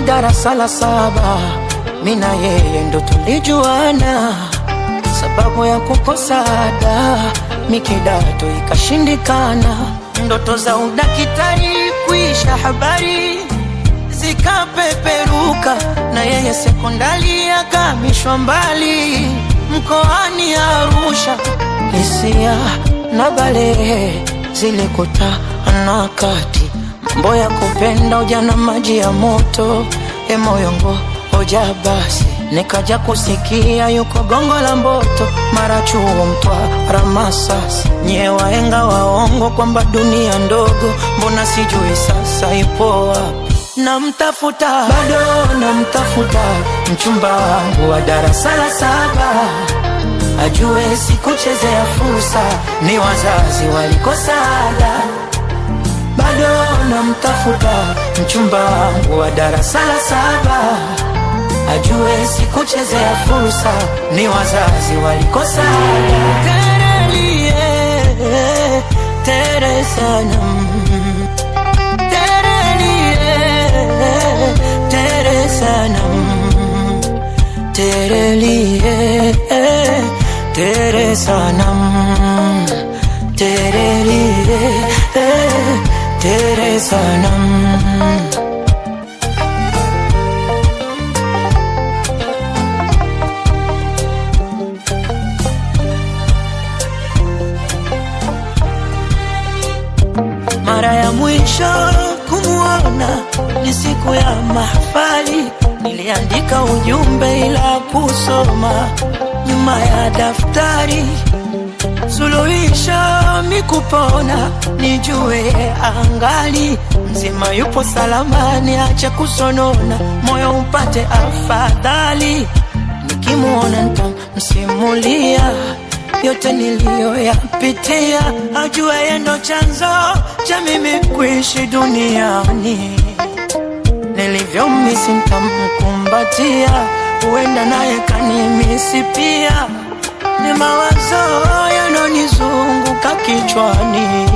ni darasa la 7, mimi na yeye ndo tulijuana. Sababu ya kukosa ada, mikidato ikashindikana. Ndoto za udakitari kuisha, habari zikapeperuka, na yeye sekondari akamishwa mbali mkoani Arusha. Hisia na balehe zilikutana kati, mambo ya kupenda ujana maji ya moto. Moyongo hoja basi, nikaja kusikia yuko Gongo la Mboto, mara Chuo, Mtwara, Masasi. Nye wahenga waongo kwamba dunia ndogo, mbona sijui sasa ipo wapi? Namtafuta, bado namtafuta, mchumba wangu wa darasa la 7, ajue sikuchezea fursa, ni wazazi walikosa ada. Bado namtafuta, mchumba wangu wa darasa la 7, ajue sikuchezea fursa, ni wazazi walikosa ada. Terelie, tere sanam, tere sanam, terelie, tere sanam, terelie, tere sanam. Mara ya mwisho kumuona ni siku ya mahafali, niliandika ujumbe ila kusoma nyuma ya daftari. Suluhisho mikupona, nijue angali mzima yupo salama, niache kusonona, moyo upate afadhali. Nikimuona nitamsimulia yote niliyoyapitia, ajue yeye ndo chanzo cha mimi kuishi duniani. Nilivyomisi nitamkumbatia, huenda naye kanimisi pia. Ni mawazo yanonizunguka kichwani,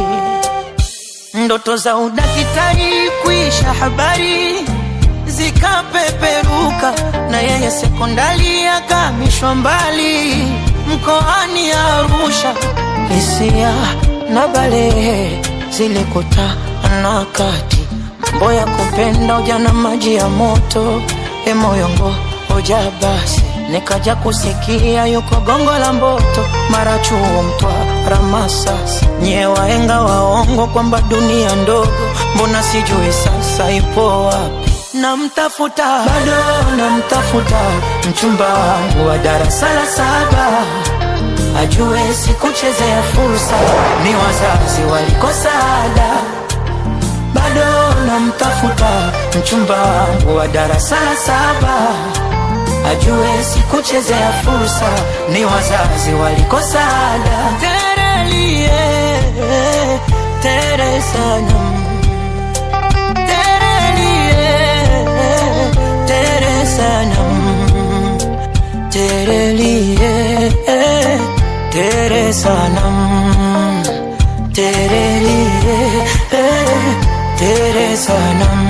ndoto za udakitari kuisha, habari zikapeperuka, na yeye sekondari akamishwa mbali mkoani Arusha. Hisia na balehe zilikutana kati, mambo ya kupenda ujana maji ya moto. Moyongo hoja basi, nikaja kusikia yuko Gongo la Mboto, mara Chuo, Mtwara, Masasi. Nye wahenga waongo kwamba dunia ndogo, mbona sijui sasa ipo wapi? Namtafuta, bado namtafuta, mchumba wangu wa darasa la 7, ajue sikuchezea fursa, ni wazazi walikosa ada. Bado namtafuta, mchumba wangu wa darasa la 7, ajue sikuchezea fursa, ni wazazi walikosa ada. Terelie, tere sanam, tere sanam, terelie, tere sanam, terelie, tere sanam.